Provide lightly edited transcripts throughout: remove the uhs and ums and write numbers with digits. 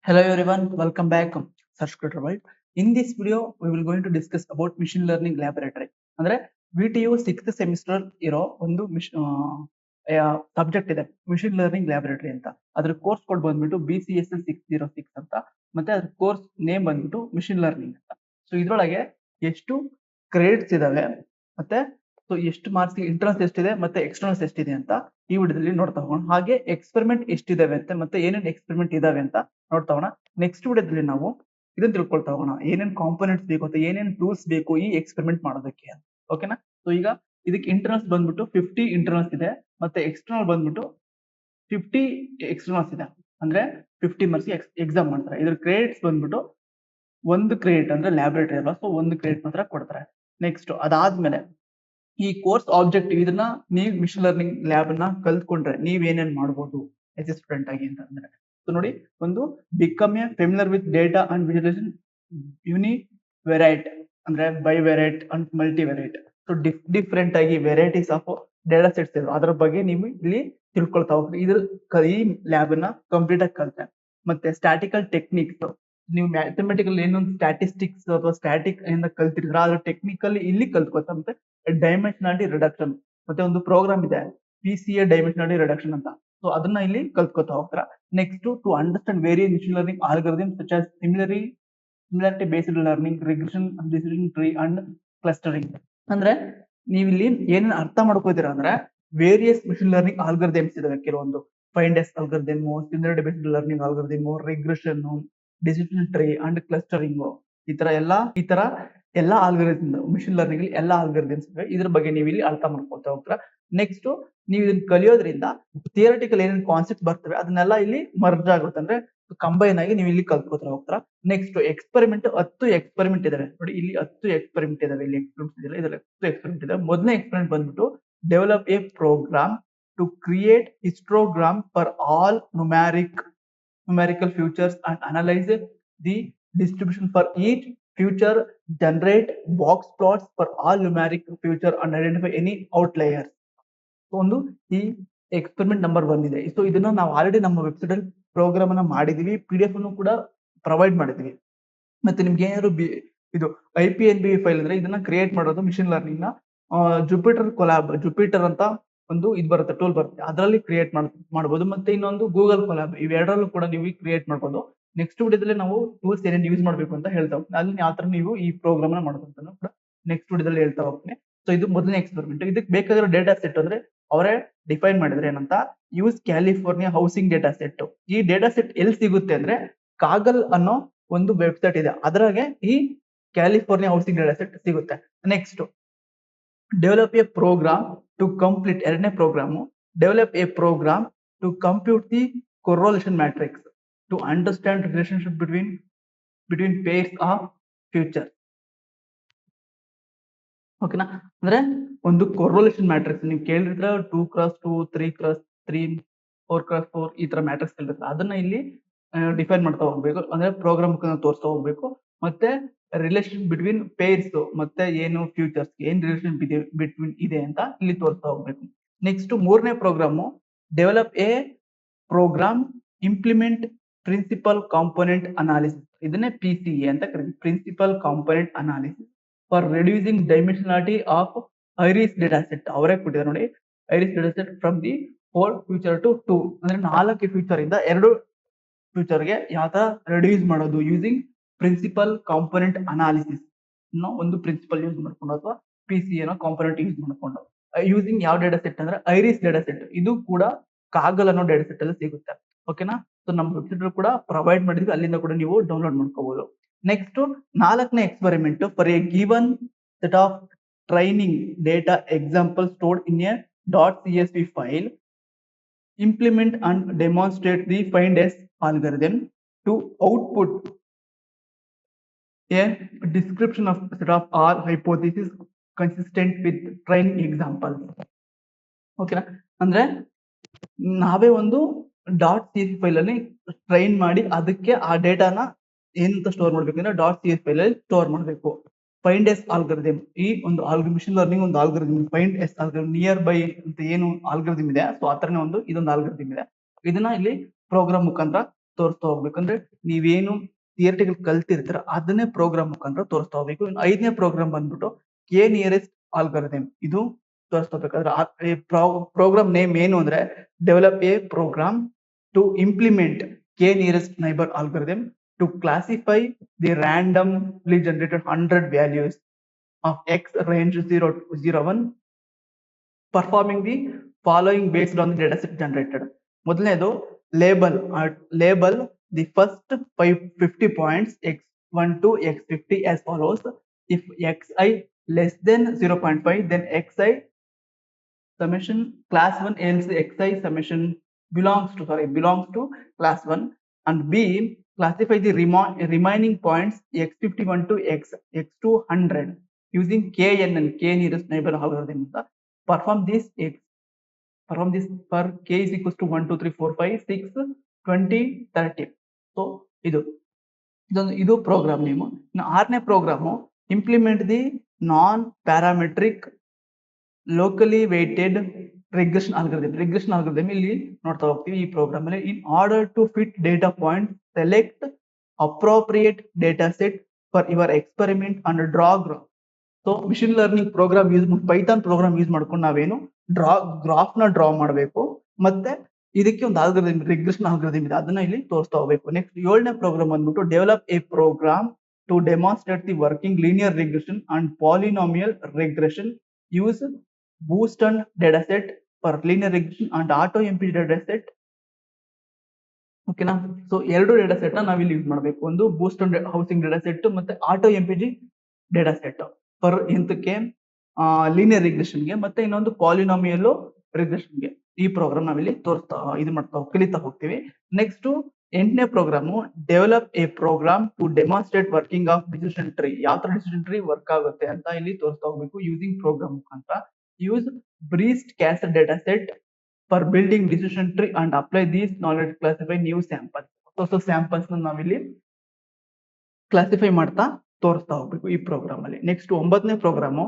Hello everyone, welcome back. Subscriber right. In this video, we will going to discuss about machine learning laboratory. ಅಂದ್ರೆ VTU 6th semester ಇರೋ ಒಂದು subject ಇದೆ machine learning laboratory ಅಂತ. ಅದ್ರ course code ಬಂದ್ಬಿಟ್ಟು BCSL 606 ಅಂತ, ಮತ್ತೆ ಅದ್ರ ಕೋರ್ಸ್ ನೇಮ್ ಬಂದ್ಬಿಟ್ಟು ಮಿಷಿನ್ ಲರ್ನಿಂಗ್ ಅಂತ. ಸೊ ಇದ್ರೊಳಗೆ ಎಷ್ಟು ಕ್ರೆಡಿಟ್ಸ್ ಇದಾವೆ, ಮತ್ತೆ ಸೊ ಎಷ್ಟು ಮಾರ್ಕ್ಸ್ ಇಂಟರ್ನಲ್ಸ್ ಎಷ್ಟಿದೆ ಮತ್ತೆ ಎಕ್ಸ್ಟರ್ನಲ್ಸ್ ಎಷ್ಟಿದೆ ಅಂತ ಈ ವಿಡಿಯೋದಲ್ಲಿ ನೋಡ್ತಾ ಹೋಗೋಣ. ಹಾಗೆ ಎಕ್ಸ್ಪೆರಿಮೆಂಟ್ ಎಷ್ಟಿದಾವೆ ಅಂತ ಮತ್ತೆ ಏನೇನು ಎಕ್ಸ್ಪೆರಿಮೆಂಟ್ ಇದಾವೆ ಅಂತ ನೋಡ್ತಾ ಹೋಗೋಣ. ನೆಕ್ಸ್ಟ್ ವಿಡಿಯೋದಲ್ಲಿ ನಾವು ಇದನ್ನ ತಿಳ್ಕೊಳ್ತಾ ಹೋಗೋಣ, ಏನೇನ್ ಕಾಂಪೋನೆಂಟ್ಸ್ ಬೇಕು ಅಂತ, ಏನೇನ್ ಟೂಲ್ಸ್ ಬೇಕು ಈ ಎಕ್ಸ್ಪೆರಿಮೆಂಟ್ ಮಾಡೋದಕ್ಕೆ. ಓಕೆನಾ? ಸೊ ಈಗ ಇದಕ್ಕೆ ಇಂಟರ್ನಲ್ಸ್ ಬಂದ್ಬಿಟ್ಟು 50 ಇಂಟರ್ನಲ್ಸ್ ಇದೆ, ಮತ್ತೆ ಎಕ್ಸ್ಟರ್ನಲ್ ಬಂದ್ಬಿಟ್ಟು 50 ಎಕ್ಸ್ಟರ್ನಲ್ಸ್ ಇದೆ. ಅಂದ್ರೆ 50 ಮಾರ್ಕ್ಸ್ ಎಕ್ಸಾಮ್ ಮಾಡ್ತಾರೆ. ಇದ್ರ ಕ್ರೆಡಿಟ್ಸ್ ಬಂದ್ಬಿಟ್ಟು ಒಂದು ಕ್ರೆಡಿಟ್ ಅಂದ್ರೆ ಲ್ಯಾಬೊರೇಟರಿ ಅಲ್ವಾ, ಸೊ ಒಂದು ಕ್ರೆಡಿಟ್ ಮಾತ್ರ ಕೊಡ್ತಾರೆ. ನೆಕ್ಸ್ಟ್ ಅದಾದ್ಮೇಲೆ ಈ ಕೋರ್ಸ್ ಆಬ್ಜೆಕ್ಟಿವ್, ಇದನ್ನ ನೀವು ಮಿಷನ್ ಲರ್ನಿಂಗ್ ಲ್ಯಾಬ್ ನ ಕಲ್ತ್ಕೊಂಡ್ರೆ ನೀವ್ ಏನೇನ್ ಮಾಡ್ಬೋದು ಎಸ್ ಎ ಸ್ಟೂಡೆಂಟ್ ಆಗಿ ಅಂತ ಅಂದ್ರೆ, ಸೊ ನೋಡಿ, ಒಂದು become a familiar with data and visualization univariate ಅಂದ್ರೆ bivariate and multivariate. So different ಆಗಿ ವೆರೈಟೀಸ್ ಆಫ್ ಡೇಟಾ ಸೆಟ್ಸ್ ಇದೆ, ಅದ್ರ ಬಗ್ಗೆ ನೀವು ಇಲ್ಲಿ ತಿಳ್ಕೊಳ್ತಾ ಹೋಗ್ರಿ. ಈ ಲ್ಯಾಬ್ ನ ಕಂಪ್ಲೀಟ್ ಆಗಿ ಕಲ್ತೆ. ಮತ್ತೆ ಸ್ಟ್ಯಾಟಿಕಲ್ ಟೆಕ್ನಿಕ್ಸ್, ನೀವು ಮ್ಯಾಥಮೆಟಿಕಲ್ ಏನೊಂದು ಸ್ಟ್ಯಾಟಿಸ್ಟಿಕ್ಸ್ ಅಥವಾ ಸ್ಟ್ಯಾಟಿಕ್ ಏನ ಕಲ್ತಿದ್ರ ಅದ್ರ ಟೆಕ್ನಿಕಲ್ ಇಲ್ಲಿ ಕಲ್ತ್ಕೊತಾ. ಮತ್ತೆ ಡೈಮೆನ್ಷನಾಲಿಟಿ ರಿಡಕ್ಷನ್ ಮತ್ತೆ ಒಂದು ಪ್ರೋಗ್ರಾಮ್ ಇದೆ PCA ಡೈಮೆನ್ಷನಾಲಿಟಿ ರಿಡಕ್ಷನ್ ಅಂತ, ಸೊ ಅದನ್ನ ಇಲ್ಲಿ ಕಲ್ತ್ಕೊತಾ ಹೋಗ್ತಾರ. Next to understand various machine learning algorithms such as similarity based learning, regression, decision tree and clustering. ಅಂದ್ರೆ ನೀವು ಇಲ್ಲಿ ಏನೇನು ಅರ್ಥ ಮಾಡ್ಕೋತೀರಾ ಅಂದ್ರೆ, ವೇರಿಯಸ್ ಮಿಷನ್ ಲರ್ನಿಂಗ್ ಆಲ್ಗೊರಿಥಮ್ಸ್ ಇದಾವೆ ಕೆಲವೊಂದು. Find S algorithm, similarity based learning algorithm, regression, decision tree and clustering, ಈ ತರ ಎಲ್ಲಾ ಆಲ್ಗೊರಿಥಮ್ ಮಿಷನ್ ಲರ್ನಿಂಗ್ ಎಲ್ಲಾ ಆಲ್ಗೊರಿಥಮ್ಸ್ ಇವೆ. ಇದ್ರ ಬಗ್ಗೆ ನೀವು ಇಲ್ಲಿ ಅರ್ಥ ಮಾಡ್ಕೊಳ್ತಾ ಹೋಗ್ತೀರಾ. ನೆಕ್ಸ್ಟ್ ನೀವು ಇದನ್ನ ಕಲಿಯೋದ್ರಿಂದ ಥಿಯರಿಟಿಕಲ್ ಏನೇನು ಕಾನ್ಸೆಪ್ಟ್ ಬರ್ತವೆ ಅದನ್ನೆಲ್ಲ ಇಲ್ಲಿ ಮರ್ಜ್ ಆಗುತ್ತೆ, ಅಂದ್ರೆ ಕಂಬೈನ್ ಆಗಿ ನೀವು ಇಲ್ಲಿ ಕಲ್ತ್ಕೊತಾ ಹೋಗ್ತೀರಾ. ನೆಕ್ಸ್ಟ್ ಎಕ್ಸ್ಪೆರಿಮೆಂಟ್ 10 ಎಕ್ಸ್ಪೆರಿಮೆಂಟ್ ಇದಾವೆ ನೋಡಿ, ಇಲ್ಲಿ 10 ಎಕ್ಸ್ಪೆರಿಮೆಂಟ್ ಇದಾವೆ. ಇಲ್ಲಿ ಎಕ್ಸ್ಪೆರಿಮೆಂಟ್ ಇದೆಲ್ಲ, ಇದ್ರಲ್ಲಿ 10 ಎಕ್ಸ್ಪೆರಿಮೆಂಟ್ ಇದೆ. ಮೊದಲನೇ ಎಕ್ಸ್ಪೆರಿಮೆಂಟ್ ಬಂದ್ಬಿಟ್ಟು develop a program to create histogram for all numerical futures and analyze the distribution for each future, generate box plots for all numeric future and identify any outliers. ಒಂದು ಈ experiment number 1 ಇದೆ. So ಇದನ್ನ ನಾವು already ನಮ್ಮ website ಅಲ್ಲಿ program ಅನ್ನ ಮಾಡಿದೀವಿ, PDF ಅನ್ನು ಕೂಡ ಪ್ರೊವೈಡ್ ಮಾಡಿದೀವಿ. ಮತ್ತೆ ನಿಮ್ಗೆ ಏನಾದ್ರು ಇದು IPNB ಫೈಲ್ ಅಂದ್ರೆ ಇದನ್ನ ಕ್ರಿಯೇಟ್ ಮಾಡೋದು ಮಿಷನ್ ಲರ್ನಿಂಗ್ ನ ಜುಪಿಟರ್ ಅಂತ ಒಂದು ಇದು ಬರುತ್ತೆ, ಟೂಲ್ ಬರುತ್ತೆ, ಅದರಲ್ಲಿ ಕ್ರಿಯೇಟ್ ಮಾಡಬಹುದು. ಮತ್ತೆ ಇನ್ನೊಂದು ಗೂಗಲ್ ಕೊಲಾಬ್, ಇವೆರಡರಲ್ಲೂ ಕೂಡ ನೀವು ಕ್ರಿಯೇಟ್ ಮಾಡ್ಬೋದು. ನೆಕ್ಸ್ಟ್ ವಿಡಿಯೋದಲ್ಲಿ ನಾವು ಟೂಲ್ಸ್ ಏನೇನು ಯೂಸ್ ಮಾಡ್ಬೇಕು ಅಂತ ಹೇಳ್ತಾ ಹೋಗ್ತೀನಿ, ಅಲ್ಲಿ ಯಾವ ತರ ನೀವು ಈ ಪ್ರೋಗ್ರಾಮ್ ನ ಮಾಡ್ಬೇಕು ಅಂತ ಕೂಡ ನೆಕ್ಸ್ಟ್ ವಿಡಿಯೋದಲ್ಲಿ ಹೇಳ್ತಾ ಹೋಗ್ತೀನಿ. ಸೊ ಇದು ಮೊದಲನೇ ಎಕ್ಸ್ಪೆರಿಮೆಂಟ್. ಇದಕ್ಕೆ ಬೇಕಾಗಿರೋ ಡೇಟಾ ಸೆಟ್ ಅಂದ್ರೆ ಅವರೇ ಡಿಫೈನ್ ಮಾಡಿದ್ರೆ ಏನಂತ, use California housing data set. ಈ ಡೇಟಾ ಸೆಟ್ ಎಲ್ಲಿ ಸಿಗುತ್ತೆ ಅಂದ್ರೆ ಕಾಗಲ್ ಅನ್ನೋ ಒಂದು ವೆಬ್ಸೈಟ್ ಇದೆ, ಅದ್ರಾಗೆ ಈ ಕ್ಯಾಲಿಫೋರ್ನಿಯಾ ಹೌಸಿಂಗ್ ಡೇಟಾ ಸೆಟ್ ಸಿಗುತ್ತೆ. Next develop a program to complete, ಎರಡನೇ program develop a program to compute the correlation matrix to understand relationship between pairs of feature. ಓಕೆನಾ? ಅಂದ್ರೆ ಒಂದು ಕೊರಲೇಷನ್ ಮ್ಯಾಟ್ರಿಕ್ಸ್ ನೀವು ಕೇಳಿದ್ರೆ 2x2, 3x3, 4x4 ಈ ತರ ಮ್ಯಾಟ್ರಿಕ್ಸ್ ಕೇಳಿದ್ರೆ ಅದನ್ನ ಇಲ್ಲಿ ಡಿಫೈನ್ ಮಾಡ್ತಾ ಹೋಗ್ಬೇಕು, ಅಂದ್ರೆ ಪ್ರೋಗ್ರಾಮ್ ತೋರಿಸ್ತಾ ಹೋಗ್ಬೇಕು. ಮತ್ತೆ ರಿಲೇಶನ್ ಬಿಟ್ವೀನ್ ಪೇರ್ಸ್ ಮತ್ತೆ ಏನು ಫ್ಯೂಚರ್ಸ್ ಏನ್ ರಿಲೇಶನ್ ಬಿಟ್ವೀನ್ ಇದೆ ಅಂತ ಇಲ್ಲಿ ತೋರಿಸ್ತಾ ಹೋಗ್ಬೇಕು. ನೆಕ್ಸ್ಟ್ ಮೂರನೇ program develop a program implement principal component analysis, ಇದನ್ನೇ PCA ಅಂತ ಕರೀತೀವಿ, principal component analysis for reducing dimensionality of iris data set. ಅವರೇ ಕೊಟ್ಟಿದ್ದಾರೆ ನೋಡಿ, iris data set from the 4 feature to 2, ಅಂದ್ರೆ 4 ಫ್ಯೂಚರ್ ಇಂದ 2 ಫ್ಯೂಚರ್ಗೆ ಯಾವ ತರ ರೆಡ್ಯೂಸ್ ಮಾಡೋದು ಯೂಸಿಂಗ್ ಪ್ರಿನ್ಸಿಪಲ್ ಕಾಂಪೋನೆಂಟ್ ಅನಾಲಿಸಿಸ್. ಒಂದು ಪ್ರಿನ್ಸಿಪಲ್ ಯೂಸ್ ಮಾಡ್ಕೊಂಡು ಅಥವಾ PCA ಕಾಂಪೋನೆಂಟ್ ಯೂಸ್ ಮಾಡ್ಕೊಂಡು ಯೂಸಿಂಗ್ ಯಾವ ಡೇಟಾ ಸೆಟ್ ಅಂದ್ರೆ ಐರಿಸ್ ಡೇಟಾ ಸೆಟ್. ಇದು ಕೂಡ ಕಾಗಲ್ ಅನ್ನೋ ಡೇಟಾ ಸೆಟ್ ಅಲ್ಲಿ ಸಿಗುತ್ತೆ. ಓಕೆನಾ? ಸೊ ನಮ್ಮ ವೆಬ್ಸೈಟ್ ಕೂಡ ಪ್ರೊವೈಡ್ ಮಾಡಿದ್ವಿ, ಅಲ್ಲಿಂದ ಕೂಡ ನೀವು ಡೌನ್ಲೋಡ್ ಮಾಡ್ಕೋಬಹುದು. ನೆಕ್ಸ್ಟ್ 4ನೇ experiment for A given set of training data example stored in a .csv file, implement and demonstrate the find s algorithm to output a description of set of R hypothesis consistent with training examples. ಓಕೆನಾ? ಅಂದ್ರೆ ನಾವೇ ಒಂದು .csv file ಅಲ್ಲಿ train ಮಾಡಿ ಅದಕ್ಕೆ ಆ ಡೇಟಾನ ಏನಂತ store ಮಾಡ್ಬೇಕಂದ್ರೆ .csv ಫೈಲ್ ಅಲ್ಲಿ ಸ್ಟೋರ್ ಮಾಡಬೇಕು. ಫೈಂಡ್ ಎಸ್ ಆಲ್ಗೊರಿಥಮ್, ಈ ಒಂದು ಮಿಷನ್ ಲರ್ನಿಂಗ್ ಒಂದು ಆಲ್ಗೊರಿಥಮ್, ಫೈಂಡ್ ಎಸ್ ಆಲ್ಗೊರಿಥಮ್, ನಿಯರ್ ಬೈ ಅಂತ ಏನು ಆಲ್ಗೊರಿಥಮ್ ಇದೆ, ಸೊ ಆ ತರನೇ ಇದೊಂದು ಆಲ್ಗೊರಿಥಮ್ ಇದೆ. ಇದನ್ನ ಇಲ್ಲಿ ಪ್ರೋಗ್ರಾಮ್ ಮುಖಾಂತರ ತೋರಿಸ್ತಾ ಹೋಗ್ಬೇಕು. ಅಂದ್ರೆ ನೀವೇನು ಥಿಯರಿಟಿಕಲ್ ಕಲ್ತಿರ್ತೀರ ಅದನ್ನೇ ಪ್ರೋಗ್ರಾಮ್ ಮುಖಾಂತರ ತೋರಿಸ್ತಾ ಹೋಗ್ಬೇಕು. ಇನ್ನು 5ನೇ ಪ್ರೋಗ್ರಾಮ್ ಬಂದ್ಬಿಟ್ಟು ಕೆ ನಿಯರೆಸ್ಟ್ ಆಲ್ಗರಿಥಮ್, ಇದು ತೋರಿಸ್ತಾ ಹೋಗ್ಬೇಕಾದ್ರೆ ಪ್ರೋಗ್ರಾಮ್ ನೇಮ್ ಏನು ಅಂದ್ರೆ develop a program to implement K nearest neighbour algorithm to classify the randomly generated 100 values of x range 0 to 01, performing the following based on the dataset generated. ಮೊದಲನೇದು label the first 50 points x1 to x50 as follows. If xi less than 0.5, then xi summation class 1, else xi summation belongs to class 1, and b classify the remaining points x51 to x200 using kn and k nearest neighbor algorithm. Perform this for k is equals to 1 2 3 4 5 6 20 30. So ಇದು program name. 6ನೇ program implement the non parametric locally weighted regression algorithm ಇಲ್ಲಿ ನೋಡ್ತಾ ಹೋಗ್ತೀವಿ ಈ program ಅಲ್ಲಿ. In order to fit data point select appropriate data set for your experiment and draw graph. So machine learning program Python program use ಮಾಡ್ಕೊಂಡು ನಾವೇನು graph ನ draw ಮಾಡಬೇಕು, ಮತ್ತೆ ಇದಕ್ಕೆ ಒಂದು ಆಲ್ಗರಿಥಮ್ ರಿಗ್ರೆಷನ್ ಆಲ್ಗರಿಥಮ್ ಇದೆ, ಅದನ್ನ ಇಲ್ಲಿ ತೋರಿಸ್ತಾ ಹೋಗ್ಬೇಕು. ನೆಕ್ಸ್ಟ್ 7ನೇ ಪ್ರೋಗ್ರಾಮ್ ಬಂದ್ಬಿಟ್ಟು develop a program to demonstrate the working linear regression and polynomial regression use Boston dataset for linear regression and auto MPG dataset. ಓಕೆನಾ? ಸೊ 2 ಡೇಟಾಸೆಟ್ ನ ನಾವಿಲ್ಲಿ ಯೂಸ್ ಮಾಡಬೇಕು. ಒಂದು ಬೂಸ್ಟನ್ ಹೌಸಿಂಗ್ ಡೇಟಾಸೆಟ್ ಮತ್ತೆ ಆಟೋ ಎಂಪಿಜಿ ಡೇಟಾಸೆಟ್ ಫಾರ್ ಇಂತಕ್ಕೆ linear ರಿಗ್ರೆಷನ್ಗೆ, ಮತ್ತೆ ಇನ್ನೊಂದು ಪಾಲಿನಾಮಿಯಲ್ ರಿಗ್ರೆಷನ್ಗೆ. ಈ ಪ್ರೋಗ್ರಾಮ್ ನಾವಿಲ್ಲಿ ಕಲಿತಾ ಹೋಗ್ತೀವಿ. ನೆಕ್ಸ್ಟ್ 8ನೇ program develop a program to demonstrate working of decision tree. ಯಾವ ತರ ಡಿಸಿಷನ್ ಟ್ರೀ ವರ್ಕ್ ಆಗುತ್ತೆ ಅಂತ ಇಲ್ಲಿ ತೋರಿಸ್ತಾ ಹೋಗ್ಬೇಕು ಯೂಸಿಂಗ್ ಪ್ರೋಗ್ರಾಮ್ ಮುಖಾಂತರ. Use breast cancer data set for building decision tree and apply these knowledge classify new samples. ಹೊಸ samples ನಾವಿಲ್ಲಿ ಕ್ಲಾಸಿಫೈ ಮಾಡ್ತಾ ತೋರಿಸ್ತಾ ಹೋಗ್ಬೇಕು ಈ ಪ್ರೋಗ್ರಾಮ್ ಅಲ್ಲಿ. ನೆಕ್ಸ್ಟ್ 9ನೇ program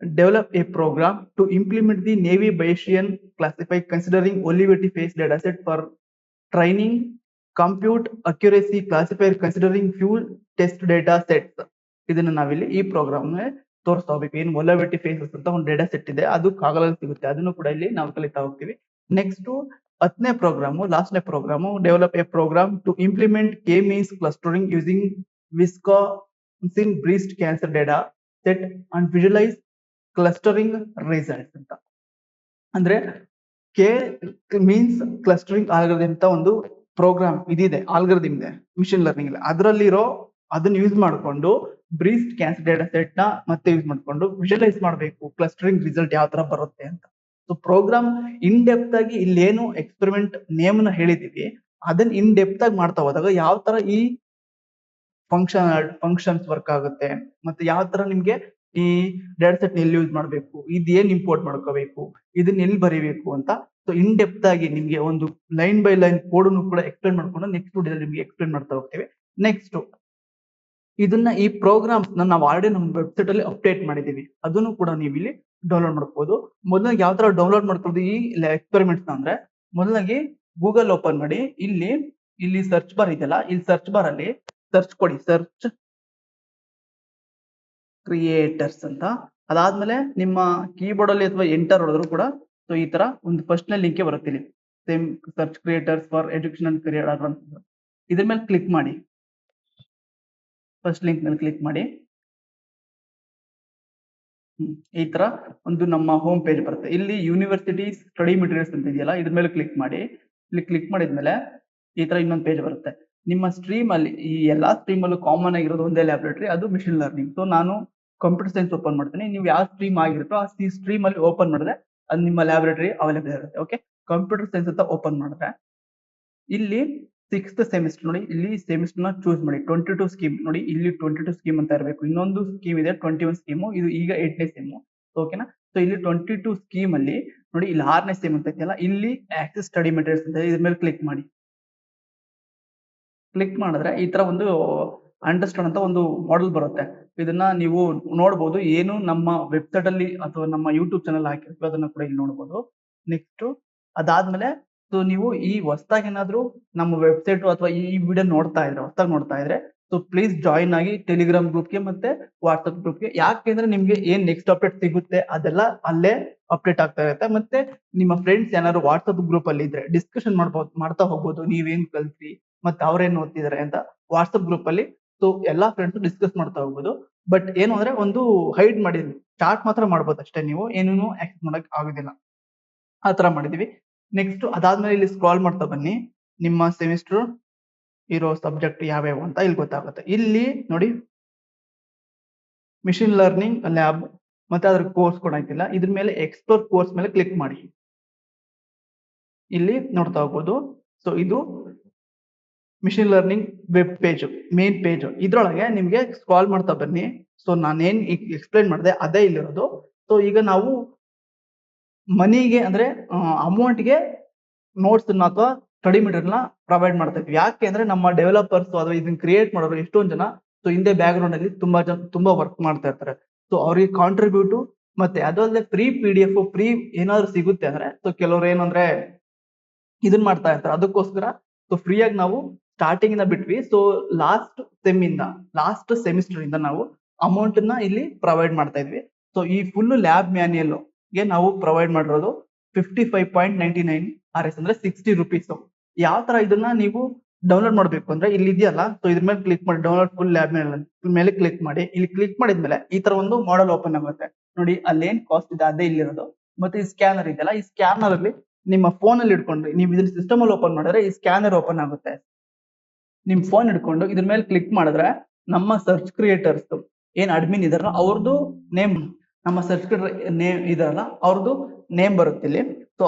develop a program to implement the naive Bayesian classify considering Olivetti face data set for training compute accuracy classifier considering few test data sets. ಇದನ್ನ ನಾವಿಲ್ಲಿ ಈ ಪ್ರೋಗ್ರಾಮ್ ತೋರಿಸ್ತಾ ಹೋಗ್ಬೇಕು. ಏನು ಒಲಿವಿಟಿ ಫೇಸಸ್ ಅಂತ ಒಂದು ಡೇಟಾ ಸೆಟ್ ಇದೆ, ಅದು ಕಾಗಲಲ್ಲಿ ಸಿಗುತ್ತೆ, ಅದನ್ನು ಕೂಡ ಇಲ್ಲಿ ನಾವು ಕಲಿತಾ ಹೋಗ್ತೀವಿ. ನೆಕ್ಸ್ಟ್ 10ನೇ ಪ್ರೋಗ್ರಾಮು ಲಾಸ್ಟ್ನೇ program develop a program to implement K means clustering using Wisconsin breast cancer data set and visualize clustering results ಅಂತ. ಅಂದ್ರೆ ಕೆ ಮೀನ್ಸ್ ಕ್ಲಸ್ಟರಿಂಗ್ ಆಲ್ಗರಿಥಮ್ ಅಂತ ಒಂದು ಪ್ರೋಗ್ರಾಮ್ ಇದಿದೆ, ಆಲ್ಗರಿಥಮ್ ಇದೆ ಮಿಷಿನ್ ಲರ್ನಿಂಗ್ ಅಲ್ಲಿ. ಅದರಲ್ಲಿರೋ ಅದನ್ನ ಯೂಸ್ ಮಾಡಿಕೊಂಡು ಬ್ರೀಸ್ಟ್ ಕ್ಯಾನ್ಸರ್ ಡೇಟಾ ಸೆಟ್ ನ ಮತ್ತೆ ಯೂಸ್ ಮಾಡ್ಕೊಂಡು ವಿಜುವಲೈಸ್ ಮಾಡಬೇಕು ಕ್ಲಸ್ಟರಿಂಗ್ ರಿಸಲ್ಟ್ ಯಾವ ತರ ಬರುತ್ತೆ ಅಂತ. ಸೊ ಪ್ರೋಗ್ರಾಮ್ ಇನ್ ಡೆಪ್ತ್ ಆಗಿ ಇಲ್ಲೇನು ಎಕ್ಸ್ಪೆರಿಮೆಂಟ್ ನೇಮ್ ನ ಹೇಳಿದೀವಿ ಅದನ್ನ ಇನ್ ಡೆಪ್ತ್ ಆಗಿ ಮಾಡ್ತಾ ಹೋದಾಗ ಯಾವ ತರ ಈ ಫಂಕ್ಷನ್ಸ್ ವರ್ಕ್ ಆಗುತ್ತೆ, ಮತ್ತೆ ಯಾವ ತರ ನಿಮ್ಗೆ ಈ ಡೇಟಾ ಸೆಟ್ ಎಲ್ಲಿ ಯೂಸ್ ಮಾಡಬೇಕು, ಇದೇನ್ ಇಂಪೋರ್ಟ್ ಮಾಡ್ಕೋಬೇಕು, ಇದನ್ನ ಎಲ್ಲಿ ಬರೀಬೇಕು ಅಂತ. ಸೊ ಇನ್ ಡೆಪ್ತ್ ಆಗಿ ನಿಮ್ಗೆ ಒಂದು ಲೈನ್ ಬೈ ಲೈನ್ ಕೋಡ್ ಕೂಡ ಎಕ್ಸ್ಪ್ಲೇನ್ ಮಾಡ್ಕೊಂಡು ನೆಕ್ಸ್ಟ್ ವಿಡಿಯೋದಲ್ಲಿ ನಿಮ್ಗೆ ಎಕ್ಸ್ಪ್ಲೇನ್ ಮಾಡ್ತಾ ಹೋಗ್ತೇವೆ. ನೆಕ್ಸ್ಟ್ ಇದನ್ನ ಈ ಪ್ರೋಗ್ರಾಮ್ಸ್ ನಾವು ಆಲ್ರೆಡಿ ನಮ್ಮ ವೆಬ್ಸೈಟ್ ಅಲ್ಲಿ ಅಪ್ಡೇಟ್ ಮಾಡಿದೀವಿ, ಅದನ್ನು ಕೂಡ ನೀವು ಇಲ್ಲಿ ಡೌನ್ಲೋಡ್ ಮಾಡ್ಕೋಬಹುದು. ಮೊದಲಾಗಿ ಯಾವ ತರ ಡೌನ್ಲೋಡ್ ಮಾಡ್ಕೊಳ್ಳೋದು ಈ ಎಕ್ಸ್ಪೆರಿಮೆಂಟ್ಸ್ ಅಂದ್ರೆ, ಮೊದಲಾಗಿ ಗೂಗಲ್ ಓಪನ್ ಮಾಡಿ, ಇಲ್ಲಿ ಸರ್ಚ್ ಬಾರ್ ಇದೆಯಲ್ಲ, ಇಲ್ಲಿ ಸರ್ಚ್ ಬಾರ್ ಅಲ್ಲಿ ಸರ್ಚ್ ಕೊಡಿ, ಸರ್ಚ್ ಕ್ರಿಯೇಟರ್ಸ್ ಅಂತ. ಅದಾದ್ಮೇಲೆ ನಿಮ್ಮ ಕೀಬೋರ್ಡ್ ಅಲ್ಲಿ ಅಥವಾ ಎಂಟರ್ ಹೊಡೆದ್ರು ಕೂಡ ಸೊ ಈ ತರ ಒಂದು ಫಸ್ಟ್ ನ ಲಿಂಕ್ ಬರುತ್ತೆ ಇಲ್ಲಿ, same search creators for education and career advance. ಇದ್ರ ಮೇಲೆ ಕ್ಲಿಕ್ ಮಾಡಿ, ಫಸ್ಟ್ ಲಿಂಕ್ ಮೇಲೆ ಕ್ಲಿಕ್ ಮಾಡಿ. ಈ ತರ ಒಂದು ನಮ್ಮ ಹೋಮ್ ಪೇಜ್ ಬರುತ್ತೆ. ಇಲ್ಲಿ ಯೂನಿವರ್ಸಿಟಿ ಸ್ಟಡಿ ಮೆಟೀರಿಯಲ್ಸ್ ಅಂತ ಇದೆಯಲ್ಲ, ಇದ್ರ ಮೇಲೆ ಕ್ಲಿಕ್ ಮಾಡಿ. ಇಲ್ಲಿ ಕ್ಲಿಕ್ ಮಾಡಿದ್ಮೇಲೆ ಈ ತರ ಇನ್ನೊಂದು ಪೇಜ್ ಬರುತ್ತೆ. ನಿಮ್ಮ ಸ್ಟ್ರೀಮ್ ಅಲ್ಲಿ ಈ ಎಲ್ಲಾ ಸ್ಟ್ರೀಮ್ ಅಲ್ಲೂ ಕಾಮನ್ ಆಗಿರೋದು ಒಂದೇ ಲ್ಯಾಬ್ರೇಟರಿ, ಅದು ಮಿಷಿನ್ ಲರ್ನಿಂಗ್. ಸೊ ನಾನು ಕಂಪ್ಯೂಟರ್ ಸೈನ್ಸ್ ಓಪನ್ ಮಾಡ್ತೀನಿ. ನೀವು ಯಾವ ಸ್ಟ್ರೀಮ್ ಆಗಿರುತ್ತೋ ಆ ಸ್ಟ್ರೀಮ್ ಅಲ್ಲಿ ಓಪನ್ ಮಾಡಿದ್ರೆ ಅದು ನಿಮ್ಮ ಲ್ಯಾಬ್ರೇಟರಿ ಅವೈಲೇಬಲ್ ಇರುತ್ತೆ. ಓಕೆ, ಕಂಪ್ಯೂಟರ್ ಸೈನ್ಸ್ ಅಂತ ಓಪನ್ ಮಾಡಿದ್ರೆ ಇಲ್ಲಿ 6th ಸೆಮಿಸ್ಟರ್ ನೋಡಿ, ಇಲ್ಲಿ ಸೆಮಿಸ್ಟರ್ ನ ಚೂಸ್ ಮಾಡಿ. 22 ಸ್ಕೀಮ್ ನೋಡಿ, ಇಲ್ಲಿ 22 ಸ್ಕೀಮ್ ಅಂತ ಇರಬೇಕು. ಇನ್ನೊಂದು ಸ್ಕೀಮ್ ಇದೆ 21 ಸ್ಕೀಮು, ಇದು ಈಗ 8ನೇ ಸೆಮ್ಮು. ಓಕೆನಾ? ಸೊ ಇಲ್ಲಿ 22 ಸ್ಕೀಮ್ ಅಲ್ಲಿ ನೋಡಿ, ಇಲ್ಲಿ 6ನೇ ಸೆಮ್ ಅಂತ ಇದೆಯಲ್ಲ, ಇಲ್ಲಿ ಆಕ್ಸೆಸ್ ಸ್ಟಡಿ ಮೆಟೀರಿಯಲ್ಸ್ ಅಂತ ಇದ್ರ ಮೇಲೆ ಕ್ಲಿಕ್ ಮಾಡಿ. ಕ್ಲಿಕ್ ಮಾಡಿದ್ರೆ ಈ ತರ ಒಂದು ಅಂಡರ್ಸ್ಟ್ಯಾಂಡ್ ಅಂತ ಒಂದು ಮಾಡೆಲ್ ಬರುತ್ತೆ. ಇದನ್ನ ನೀವು ನೋಡಬಹುದು, ಏನು ನಮ್ಮ ವೆಬ್ಸೈಟ್ ಅಲ್ಲಿ ಅಥವಾ ನಮ್ಮ ಯೂಟ್ಯೂಬ್ ಚಾನಲ್ ಹಾಕಿರ್ತೀವಿ ಅದನ್ನ ಕೂಡ ಇಲ್ಲಿ ನೋಡಬಹುದು. ನೆಕ್ಸ್ಟ್ ಅದಾದ್ಮೇಲೆ ಸೊ ನೀವು ಈ ಹೊಸದಾಗಿ ಏನಾದ್ರು ನಮ್ಮ ವೆಬ್ಸೈಟ್ ಅಥವಾ ಈ ವಿಡಿಯೋ ಹೊಸದಾಗಿ ನೋಡ್ತಾ ಇದ್ರೆ ಸೊ ಪ್ಲೀಸ್ ಜಾಯಿನ್ ಆಗಿ ಟೆಲಿಗ್ರಾಮ್ ಗ್ರೂಪ್ಗೆ ಮತ್ತೆ ವಾಟ್ಸ್ಆಪ್ ಗ್ರೂಪ್ಗೆ. ಯಾಕೆಂದ್ರೆ ನಿಮ್ಗೆ ಏನ್ ನೆಕ್ಸ್ಟ್ ಅಪ್ಡೇಟ್ ಸಿಗುತ್ತೆ ಅದೆಲ್ಲ ಅಲ್ಲೇ ಅಪ್ಡೇಟ್ ಆಗ್ತಾ ಇರುತ್ತೆ. ಮತ್ತೆ ನಿಮ್ಮ ಫ್ರೆಂಡ್ಸ್ ಏನಾದ್ರು ವಾಟ್ಸ್ಆಪ್ ಗ್ರೂಪ್ ಅಲ್ಲಿ ಇದ್ರೆ ಡಿಸ್ಕಷನ್ ಮಾಡ್ತಾ ಹೋಗ್ಬೋದು, ನೀವೇನ್ ಕಲ್ತ್ರಿ ಮತ್ತೆ ಅವ್ರೇನ್ ಓದ್ತಿದಾರೆ ಅಂತ ವಾಟ್ಸ್ಆಪ್ ಗ್ರೂಪ್ ಅಲ್ಲಿ. ಸೊ ಎಲ್ಲಾ ಫ್ರೆಂಡ್ಸ್ ಡಿಸ್ಕಸ್ ಮಾಡ್ತಾ ಹೋಗ್ಬೋದು. ಬಟ್ ಏನು ಅಂದ್ರೆ ಒಂದು ಹೈಡ್ ಮಾಡಿದ್ವಿ, ಚಾಟ್ ಮಾತ್ರ ಮಾಡ್ಬೋದು ಅಷ್ಟೇ, ನೀವು ಏನೇನು ಆಕ್ಸೆಸ್ ಮಾಡಕ್ ಆಗೋದಿಲ್ಲ. ಆ ತರ ಮಾಡಿದೀವಿ. ನೆಕ್ಸ್ಟ್ ಅದಾದ್ಮೇಲೆ ಇಲ್ಲಿ ಸ್ಕ್ರಾಲ್ ಮಾಡ್ತಾ ಬನ್ನಿ, ನಿಮ್ಮ ಸೆಮಿಸ್ಟರ್ ಇರೋ ಸಬ್ಜೆಕ್ಟ್ ಯಾವ್ಯಾವು ಅಂತ ಇಲ್ಲಿ ಗೊತ್ತಾಗುತ್ತೆ. ಇಲ್ಲಿ ನೋಡಿ ಮಿಷಿನ್ ಲರ್ನಿಂಗ್ ಲ್ಯಾಬ್ ಮತ್ತೆ ಅದ್ರ ಕೋರ್ಸ್ ಕೂಡ ಐತಿಲ್ಲ. ಇದ್ರ ಮೇಲೆ ಎಕ್ಸ್ಪ್ಲೋರ್ ಕೋರ್ಸ್ ಮೇಲೆ ಕ್ಲಿಕ್ ಮಾಡಿ, ಇಲ್ಲಿ ನೋಡ್ತಾ ಹೋಗ್ಬೋದು. ಸೊ ಇದು machine learning web page, main page. ಇದ್ರೊಳಗೆ ನಿಮ್ಗೆ ಸ್ಕ್ರಾಲ್ ಮಾಡ್ತಾ ಬನ್ನಿ. ಸೊ ನಾನೇನ್ ಎಕ್ಸ್ಪ್ಲೈನ್ ಮಾಡಿದೆ ಅದೇ ಇಲ್ಲಿರೋದು. ಸೊ ಈಗ ನಾವು ಮನಿಗೆ ಅಂದ್ರೆ ಅಮೌಂಟ್ಗೆ ನೋಟ್ಸ್ ಅಥವಾ ಸ್ಟಡಿ ಮೆಟೀರಿಯಲ್ ನ ಪ್ರೊವೈಡ್ ಮಾಡ್ತಾ ಇದ್ವಿ. ಯಾಕೆ ಅಂದ್ರೆ ನಮ್ಮ ಡೆವಲಪರ್ಸ್ ಅಥವಾ ಇದನ್ನ ಕ್ರಿಯೇಟ್ ಮಾಡೋರು ಎಷ್ಟೊಂದ್ ಜನ ಸೊ ಹಿಂದೆ ಬ್ಯಾಕ್ ಗ್ರೌಂಡ್ ಅಲ್ಲಿ ತುಂಬಾ ವರ್ಕ್ ಮಾಡ್ತಾ ಇರ್ತಾರೆ. ಸೊ ಅವ್ರಿಗೆ ಕಾಂಟ್ರಿಬ್ಯೂಟ್ ಮತ್ತೆ ಅದಲ್ಲದೆ ಫ್ರೀ PDF ಫ್ರೀ ಏನಾದ್ರು ಸಿಗುತ್ತೆ ಅಂದ್ರೆ ಸೊ ಕೆಲವ್ರು ಏನಂದ್ರೆ ಇದನ್ ಮಾಡ್ತಾ ಇರ್ತಾರೆ. ಅದಕ್ಕೋಸ್ಕರ ಸೊ ಫ್ರೀ ಆಗಿ ನಾವು ಸ್ಟಾರ್ಟಿಂಗ್ ಇಂದ ಬಿಟ್ವಿ. ಸೊ ಲಾಸ್ಟ್ ಸೆಮಿಸ್ಟರ್ ಇಂದ ನಾವು ಅಮೌಂಟ್ ನ ಇಲ್ಲಿ ಪ್ರೊವೈಡ್ ಮಾಡ್ತಾ ಇದ್ವಿ. ಸೊ ಈ ಫುಲ್ ಲ್ಯಾಬ್ ಮ್ಯಾನ್ಯಲ್ ಗೆ ನಾವು ಪ್ರೊವೈಡ್ ಮಾಡಿರೋದು 55.99 RS ಅಂದ್ರೆ 60 rupees. ಯಾವ ತರ ಇದನ್ನ ನೀವು ಡೌನ್ಲೋಡ್ ಮಾಡ್ಬೇಕು ಅಂದ್ರೆ ಇಲ್ಲಿ ಇದೆಯಲ್ಲ, ಸೊ ಇದ್ರ ಮೇಲೆ ಕ್ಲಿಕ್ ಮಾಡಿ, ಡೌನ್ಲೋಡ್ ಫುಲ್ ಲ್ಯಾಬ್ ಮೇಲೆ ಕ್ಲಿಕ್ ಮಾಡಿ. ಇಲ್ಲಿ ಕ್ಲಿಕ್ ಮಾಡಿದ್ಮೇಲೆ ಈ ತರ ಒಂದು ಮಾಡೆಲ್ ಓಪನ್ ಆಗುತ್ತೆ ನೋಡಿ. ಅಲ್ಲೇನ್ ಕಾಸ್ಟ್ ಇದೆ ಅದೇ ಇಲ್ಲಿರೋದು. ಮತ್ತೆ ಈ ಸ್ಕ್ಯಾನರ್ ಇದೆಯಲ್ಲ, ಈ ಸ್ಕ್ಯಾನರ್ ಅಲ್ಲಿ ನಿಮ್ಮ ಫೋನ್ ಅಲ್ಲಿ ಇಟ್ಕೊಂಡ್ರಿ ನೀವು ಇದನ್ನ ಸಿಸ್ಟಮ್ ಅಲ್ಲಿ ಓಪನ್ ಮಾಡಿದ್ರೆ ಈ ಸ್ಕ್ಯಾನರ್ ಓಪನ್ ಆಗುತ್ತೆ. ನಿಮ್ ಫೋನ್ ಹಿಡ್ಕೊಂಡು ಇದ್ರ ಮೇಲೆ ಕ್ಲಿಕ್ ಮಾಡಿದ್ರೆ ನಮ್ಮ ಸರ್ಚ್ ಕ್ರಿಯೇಟರ್ಸ್ ಏನ್ ಅಡ್ಮಿನ್ ಇದಾರಲ್ಲ ಅವ್ರದ್ದು ನೇಮ್, ನಮ್ಮ ಸರ್ಚ್ ಕ್ರಿಯೇಟರ್ ನೇಮ್ ಇದಾರಲ್ಲ ಅವ್ರದ್ದು ನೇಮ್ ಬರುತ್ತೆ ಇಲ್ಲಿ. ಸೊ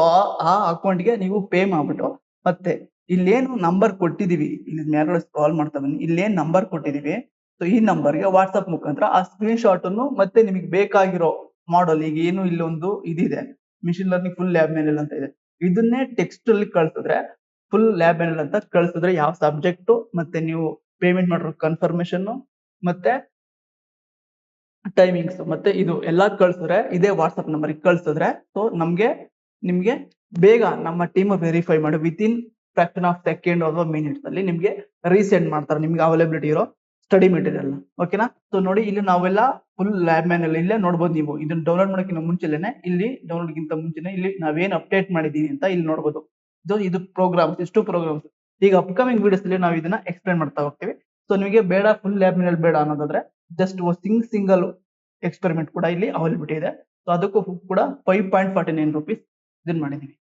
ಆ ಅಕೌಂಟ್ ಗೆ ನೀವು ಪೇ ಮಾಡ್ಬಿಟ್ಟು ಮತ್ತೆ ಇಲ್ಲೇನು ನಂಬರ್ ಕೊಟ್ಟಿದೀವಿ, ಇಲ್ಲಿ ಮೇಲೆ ಸ್ಕ್ರಾಲ್ ಮಾಡ್ತಾ ಬನ್ನಿ, ಇಲ್ಲೇನ್ ನಂಬರ್ ಕೊಟ್ಟಿದೀವಿ ಸೊ ಈ ನಂಬರ್ಗೆ ವಾಟ್ಸ್ಆಪ್ ಮುಖಾಂತರ ಆ ಸ್ಕ್ರೀನ್ ಶಾಟ್ ಅನ್ನು ಮತ್ತೆ ನಿಮಗೆ ಬೇಕಾಗಿರೋ ಮಾಡಲ್, ಈಗ ಏನು ಇಲ್ಲೊಂದು ಇದಿದೆ machine learning full lab manual ಅಂತ ಇದೆ, ಇದನ್ನೇ ಟೆಕ್ಸ್ಟ್ ಅಲ್ಲಿ ಕಳ್ಸಿದ್ರೆ ಫುಲ್ ಲ್ಯಾಬ್ ಮ್ಯಾನ್ಯಲ್ ಅಂತ ಕಳ್ಸಿದ್ರೆ ಯಾವ ಸಬ್ಜೆಕ್ಟ್ ಮತ್ತೆ ನೀವು ಪೇಮೆಂಟ್ ಮಾಡಿರೋ ಕನ್ಫರ್ಮೇಶನ್ ಮತ್ತೆ ಟೈಮಿಂಗ್ಸ್ ಮತ್ತೆ ಇದು ಎಲ್ಲಾ ಕಳ್ಸಿದ್ರೆ ಇದೇ ವಾಟ್ಸ್ಆಪ್ ನಂಬರ್ ಕಳ್ಸಿದ್ರೆ ಸೊ ನಿಮ್ಗೆ ಬೇಗ ನಮ್ಮ ಟೀಮ್ ವೆರಿಫೈ ಮಾಡಿ ವಿತಿನ್ ಫ್ರಾಕ್ಷನ್ ಆಫ್ ಸೆಕೆಂಡ್ ಅಥವಾ ಮಿನಿಟ್ಸ್ ಅಲ್ಲಿ ನಿಮ್ಗೆ ರೀಸೆಂಡ್ ಮಾಡ್ತಾರೆ ನಿಮ್ಗೆ ಅವೈಲಬಿಲಿಟಿ ಇರೋ ಸ್ಟಡಿ ಮೆಟೀರಿಯಲ್. ಓಕೆನಾ? ಸೊ ನೋಡಿ ಇಲ್ಲಿ ನಾವೆಲ್ಲ ಫುಲ್ ಲ್ಯಾಬ್ ಮ್ಯಾನ್ಯಲ್ ಇಲ್ಲೇ ನೋಡ್ಬೋದು. ನೀವು ಇದನ್ನ ಡೌನ್ಲೋಡ್ ಮಾಡೋಕ್ಕಿಂತ ಮುಂಚೆನೆ ಇಲ್ಲಿ ಡೌನ್ಲೋಡ್ ಗಿಂತ ಮುಂಚೆನೆ ಇಲ್ಲಿ ನಾವೇನ್ ಅಪ್ಡೇಟ್ ಮಾಡಿದೀವಿ ಅಂತ ಇಲ್ಲಿ ನೋಡ್ಬೋದು. ಇದು ಪ್ರೋಗ್ರಾಮ್ಸ್, ಇಷ್ಟು ಪ್ರೋಗ್ರಾಮ್ಸ್. ಈಗ ಅಪ್ಕಮಿಂಗ್ ವಿಡಿಯೋಸ್ ಅಲ್ಲಿ ನಾವು ಇದನ್ನ ಎಕ್ಸ್ಪ್ಲೈನ್ ಮಾಡ್ತಾ ಹೋಗ್ತೀವಿ. ಸೊ ನಿಮಗೆ ಬೇಡ ಫುಲ್ ಲ್ಯಾಬ್ ಮ್ಯಾನ್ಯಲ್ ಬೇಡ ಅನ್ನೋದಾದ್ರೆ ಜಸ್ಟ್ ಸಿಂಗಲ್ ಎಕ್ಸ್ಪೆರಿಮೆಂಟ್ ಕೂಡ ಇಲ್ಲಿ ಅವೈಲಬಿಲಿಟಿ ಇದೆ. ಸೊ ಅದಕ್ಕೂ ಕೂಡ 5.49 rupees ಇದನ್ನ ಮಾಡಿದೀವಿ.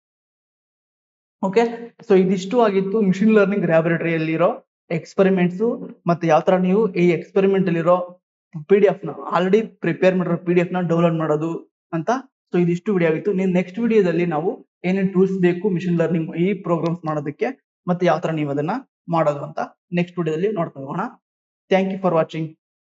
ಓಕೆ, ಸೊ ಇದಿಷ್ಟು ಆಗಿತ್ತು ಮಿಷಿನ್ ಲರ್ನಿಂಗ್ ಲ್ಯಾಬೊರೇಟರಿಯಲ್ಲಿರೋ ಎಕ್ಸ್ಪೆರಿಮೆಂಟ್ಸ್ ಮತ್ತೆ ಯಾವ ತರ ನೀವು ಈ ಎಕ್ಸ್ಪೆರಿಮೆಂಟ್ ಅಲ್ಲಿರೋ PDF ನ ಆಲ್ರೆಡಿ ಪ್ರಿಪೇರ್ ಮಾಡಿರೋ PDF ನ ಡೌನ್ಲೋಡ್ ಮಾಡೋದು ಅಂತ. ಸೊ ಇದಿಷ್ಟು ವಿಡಿಯೋ ಆಗಿತ್ತು. ನೆಕ್ಸ್ಟ್ ವಿಡಿಯೋದಲ್ಲಿ ನಾವು ಏನೇನ್ ಟೂಲ್ಸ್ ಬೇಕು ಮಿಷಿನ್ ಲರ್ನಿಂಗ್ ಈ ಪ್ರೋಗ್ರಾಮ್ಸ್ ಮಾಡೋದಕ್ಕೆ ಮತ್ತೆ ಯಾವ ತರ ನೀವು ಅದನ್ನ ಮಾಡೋದು ಅಂತ ನೆಕ್ಸ್ಟ್ ವಿಡಿಯೋದಲ್ಲಿ ನೋಡ್ತಾ ಹೋಗೋಣ. Thank you for watching.